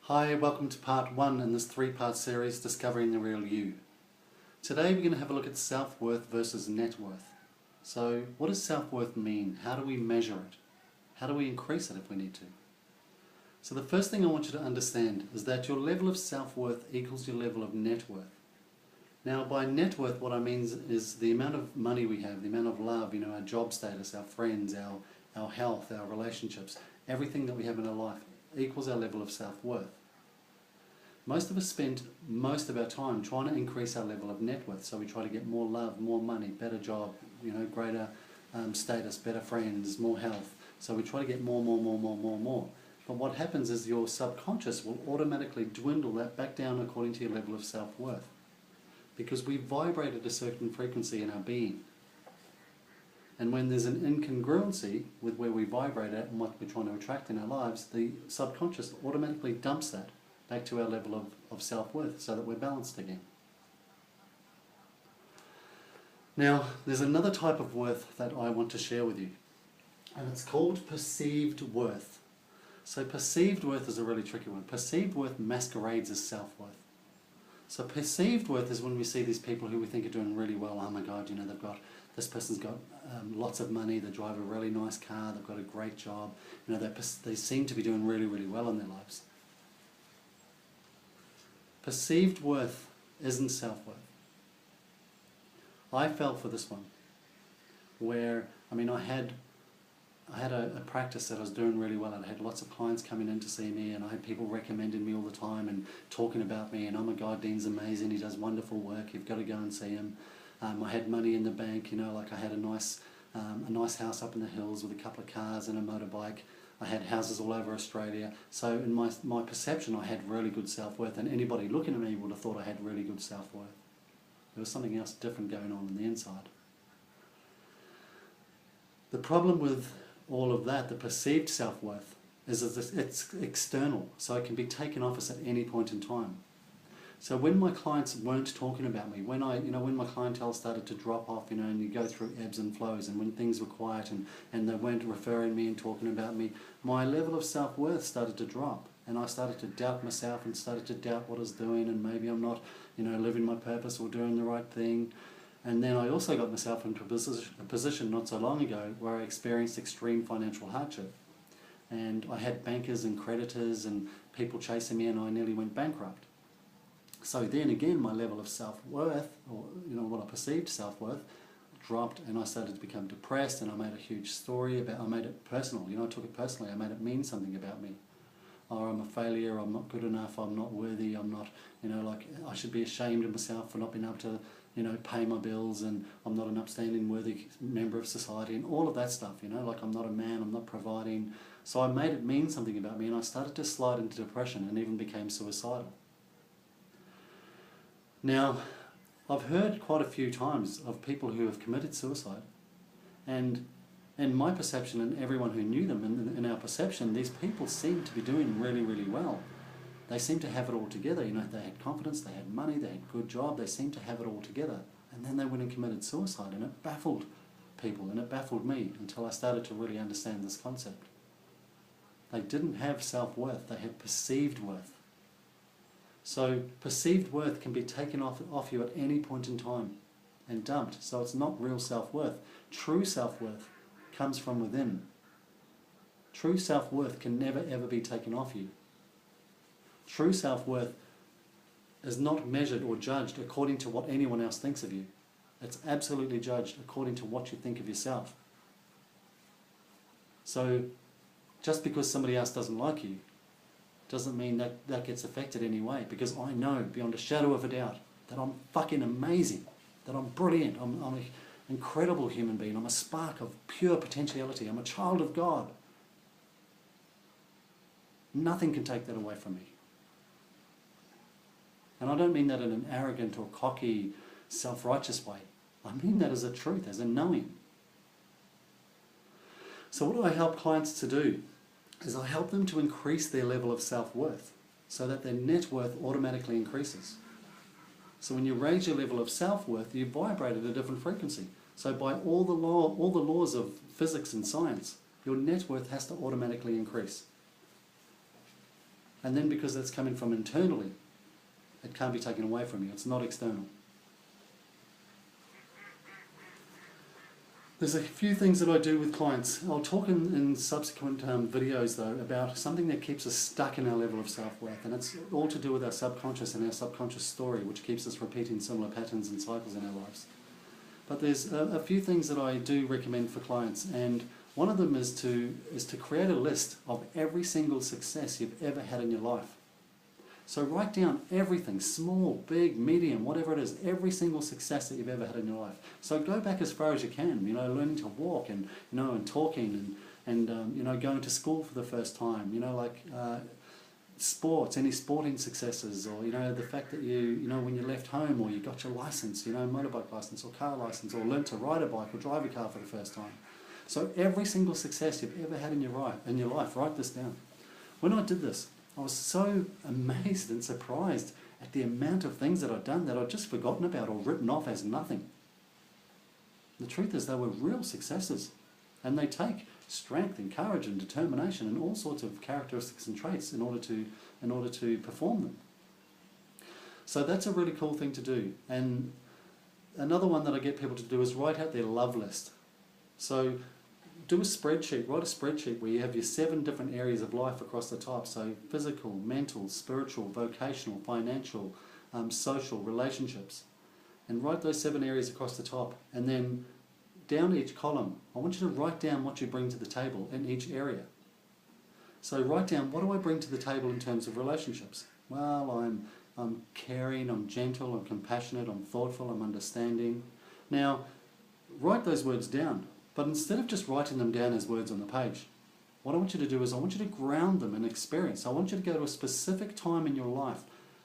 Hi, welcome to part 1 in this 3-part series, Discovering the Real You. Today we're going to have a look at self-worth versus net worth. So what does self-worth mean? How do we measure it? How do we increase it if we need to? So the first thing I want you to understand is that your level of self-worth equals your level of net worth. Now by net worth what I mean is the amount of money we have, the amount of love, our job status, our friends, our health, our relationships, everything that we have in our life equals our level of self-worth. Most of us spend most of our time trying to increase our level of net worth, so we try to get more love, more money, better job, greater status, better friends, more health. So we try to get more. But what happens is your subconscious will automatically dwindle that back down according to your level of self-worth. Because we vibrate at a certain frequency in our being. And when there's an incongruency with where we vibrate at and what we're trying to attract in our lives, the subconscious automatically dumps that back to our level of self-worth so that we're balanced again. Now, there's another type of worth that I want to share with you, and it's called perceived worth. So perceived worth is a really tricky one. Perceived worth masquerades as self-worth. So perceived worth is when we see these people who we think are doing really well. Oh my God, this person's got lots of money, they drive a really nice car, they've got a great job, they seem to be doing really, really well in their lives. Perceived worth isn't self-worth. I fell for this one, where, I had a practice that I was doing really well. I had lots of clients coming in to see me, and I had people recommending me all the time and talking about me, and oh my God, Dean's amazing, he does wonderful work, you've got to go and see him. I had money in the bank, I had a nice house up in the hills with a couple of cars and a motorbike. I had houses all over Australia. So in my perception, I had really good self-worth, and anybody looking at me would have thought I had really good self-worth. There was something else different going on the inside. The problem with all of that, the perceived self-worth, is that it's external, so it can be taken off us at any point in time. So when my clients weren't talking about me, when my clientele started to drop off, and you go through ebbs and flows, and when things were quiet and they weren't referring me and talking about me, my level of self-worth started to drop, and I started to doubt myself and started to doubt what I was doing, and maybe I'm not, living my purpose or doing the right thing. And then I also got myself into a position not so long ago where I experienced extreme financial hardship. And I had bankers and creditors and people chasing me, and I nearly went bankrupt. So then again, my level of self-worth, or what I perceived self-worth, dropped, and I started to become depressed, and I made a huge story about, I made it personal, I took it personally, I made it mean something about me. Or I'm a failure, I'm not good enough, I'm not worthy, I'm not, I should be ashamed of myself for not being able to, pay my bills, and I'm not an upstanding, worthy member of society, and all of that stuff, I'm not a man, I'm not providing. So I made it mean something about me, and I started to slide into depression and even became suicidal. Now, I've heard quite a few times of people who have committed suicide, and in my perception, and everyone who knew them, in our perception, these people seemed to be doing really, really well. They seemed to have it all together. They had confidence, they had money, they had a good job, they seemed to have it all together. And then they went and committed suicide, and it baffled people, and it baffled me until I started to really understand this concept. They didn't have self-worth, they had perceived worth. So perceived worth can be taken off you at any point in time and dumped. So it's not real self-worth. True self-worth comes from within. True self-worth can never ever be taken off you. True self-worth is not measured or judged according to what anyone else thinks of you. It's absolutely judged according to what you think of yourself. So just because somebody else doesn't like you doesn't mean that gets affected anyway, because I know beyond a shadow of a doubt that I'm fucking amazing, that I'm brilliant, I'm an incredible human being, I'm a spark of pure potentiality, I'm a child of God. Nothing can take that away from me. And I don't mean that in an arrogant or cocky, self-righteous way. I mean that as a truth, as a knowing. So what do I help clients to do? Is I help them to increase their level of self-worth so that their net worth automatically increases. So when you raise your level of self-worth, you vibrate at a different frequency. So by all the laws of physics and science, your net worth has to automatically increase. And then because that's coming from internally, it can't be taken away from you. It's not external. There's a few things that I do with clients. I'll talk in subsequent videos though about something that keeps us stuck in our level of self-worth, and it's all to do with our subconscious and our subconscious story, which keeps us repeating similar patterns and cycles in our lives. But there's a few things that I do recommend for clients, and one of them is to create a list of every single success you've ever had in your life. So write down everything, small, big, medium, whatever it is, every single success that you've ever had in your life. So go back as far as you can, learning to walk and, and talking and going to school for the first time, sports, any sporting successes, or, the fact that when you left home or you got your license, motorbike license or car license, or learned to ride a bike or drive a car for the first time. So every single success you've ever had in your life, write this down. When I did this, I was so amazed and surprised at the amount of things that I'd done that I'd just forgotten about or written off as nothing. The truth is they were real successes, and they take strength and courage and determination and all sorts of characteristics and traits in order to perform them. So that's a really cool thing to do. And another one that I get people to do is write out their love list. So do a spreadsheet, write a spreadsheet where you have your 7 different areas of life across the top, so physical, mental, spiritual, vocational, financial, social, relationships. And write those 7 areas across the top, and then down each column, I want you to write down what you bring to the table in each area. So write down, what do I bring to the table in terms of relationships? Well, I'm caring, I'm gentle, I'm compassionate, I'm thoughtful, I'm understanding. Now, write those words down. But instead of just writing them down as words on the page, what I want you to do is I want you to ground them in experience. I want you to go to a specific time in your life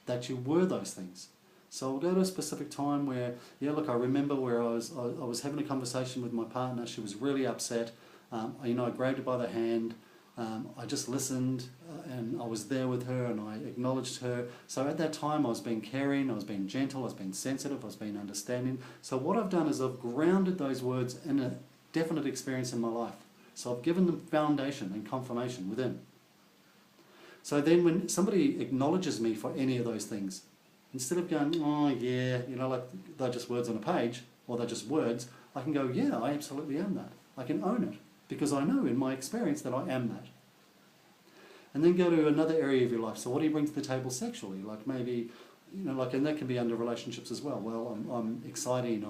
that you were those things. So I'll go to a specific time where, I remember where I was having a conversation with my partner. She was really upset. I grabbed her by the hand. I just listened, and I was there with her, and I acknowledged her. So at that time I was being caring, I was being gentle, I was being sensitive, I was being understanding. So what I've done is I've grounded those words in a definite experience in my life. So I've given them foundation and confirmation within. So then when somebody acknowledges me for any of those things, instead of going, oh yeah, like they're just words on a page, or they're just words, I can go, yeah, I absolutely am that. I can own it, because I know in my experience that I am that. And then go to another area of your life. So what do you bring to the table sexually? Like maybe, and that can be under relationships as well. Well, I'm exciting,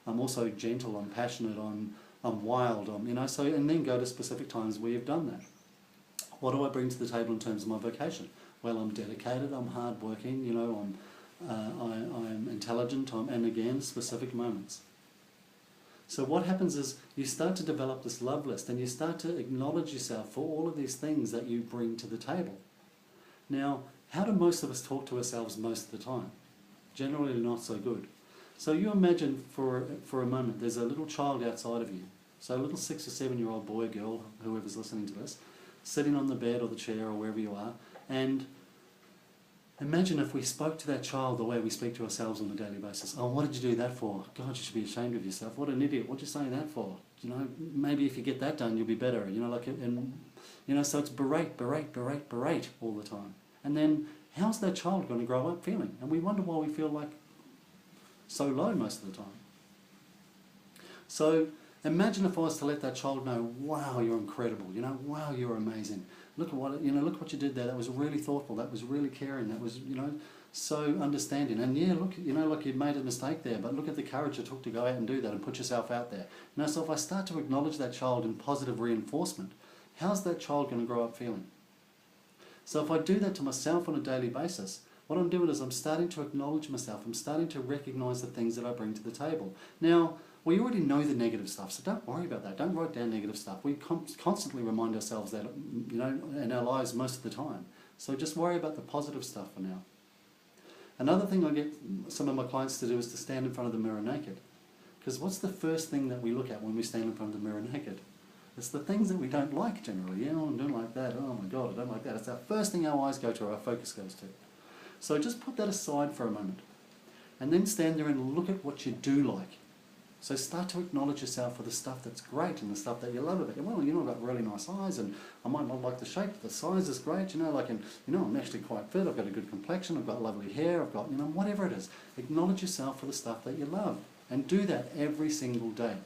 I'm also gentle, I'm passionate, I'm wild, so, and then go to specific times where you've done that. What do I bring to the table in terms of my vocation? Well, I'm dedicated, I'm hardworking, I'm intelligent, and again, specific moments. So what happens is you start to develop this love list, and you start to acknowledge yourself for all of these things that you bring to the table. Now, how do most of us talk to ourselves most of the time? Generally not so good. So you imagine for a moment there's a little child outside of you. So a little 6 or 7-year-old boy, girl, whoever's listening to this, sitting on the bed or the chair or wherever you are, and imagine if we spoke to that child the way we speak to ourselves on a daily basis. Oh, what did you do that for? God, you should be ashamed of yourself. What an idiot. What are you saying that for? Maybe if you get that done, you'll be better. So it's berate all the time. And then how's that child going to grow up feeling? And we wonder why we feel like so low most of the time. So imagine if I was to let that child know, wow, you're incredible, wow, you're amazing. Look at look what you did there. That was really thoughtful. That was really caring. That was, so understanding. And yeah, look, like you made a mistake there, but look at the courage it took to go out and do that and put yourself out there. So if I start to acknowledge that child in positive reinforcement, how's that child going to grow up feeling? So if I do that to myself on a daily basis, what I'm doing is I'm starting to acknowledge myself. I'm starting to recognize the things that I bring to the table. Now, we already know the negative stuff, so don't worry about that. Don't write down negative stuff. We constantly remind ourselves that, in our lives most of the time. So just worry about the positive stuff for now. Another thing I get some of my clients to do is to stand in front of the mirror naked. Because what's the first thing that we look at when we stand in front of the mirror naked? It's the things that we don't like generally. I don't like that. Oh my God, I don't like that. It's our first thing our eyes go to, our focus goes to. So just put that aside for a moment. And then stand there and look at what you do like. So start to acknowledge yourself for the stuff that's great and the stuff that you love about it. Well, I've got really nice eyes, and I might not like the shape, but the size is great, I'm actually quite fit, I've got a good complexion, I've got lovely hair, I've got, whatever it is. Acknowledge yourself for the stuff that you love, and do that every single day.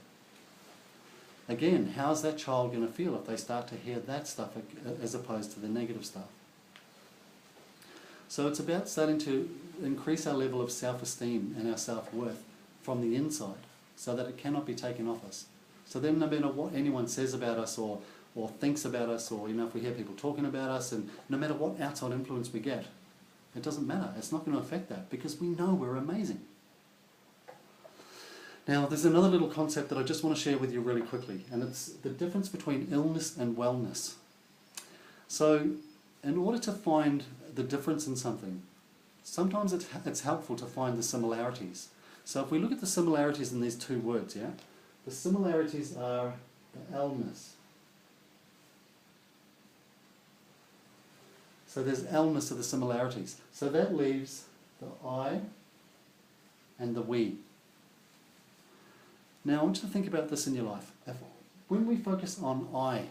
Again, how's that child going to feel if they start to hear that stuff as opposed to the negative stuff? So it's about starting to increase our level of self-esteem and our self-worth from the inside, so that it cannot be taken off us. So then no matter what anyone says about us or thinks about us, or if we hear people talking about us, and no matter what outside influence we get, it doesn't matter. It's not going to affect that, because we know we're amazing. Now there's another little concept that I just want to share with you really quickly, and it's the difference between illness and wellness. So in order to find the difference in something, sometimes it's helpful to find the similarities. So if we look at the similarities in these two words, the similarities are the illness. So there's illness of the similarities. So that leaves the I and the we. Now I want you to think about this in your life. When we focus on I,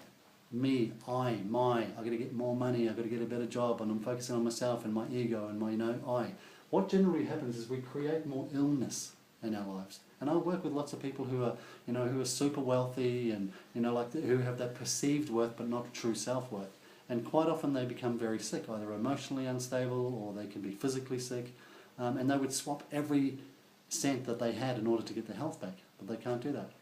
me, I, my, I've got to get more money, I've got to get a better job, and I'm focusing on myself and my ego and my I. What generally happens is we create more illness in our lives. And I work with lots of people who are, who are super wealthy and, who have that perceived worth but not true self-worth. And quite often they become very sick, either emotionally unstable or they can be physically sick. And they would swap every cent that they had in order to get their health back, but they can't do that.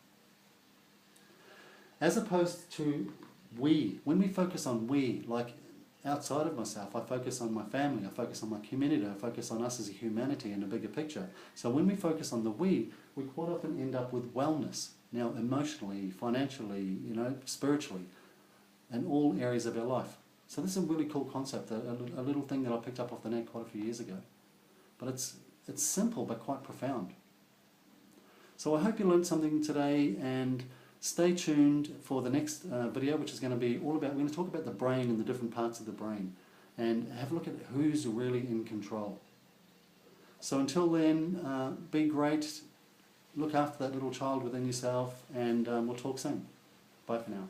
As opposed to we, when we focus on we, like outside of myself, I focus on my family, I focus on my community, I focus on us as a humanity in a bigger picture. So when we focus on the we quite often end up with wellness. Now emotionally, financially, spiritually, in all areas of our life. So this is a really cool concept, a little thing that I picked up off the net quite a few years ago. But it's simple but quite profound. So I hope you learned something today, and stay tuned for the next video, which is going to be all about, we're going to talk about the brain and the different parts of the brain, and have a look at who's really in control. So until then, be great, look after that little child within yourself, and we'll talk soon. Bye for now.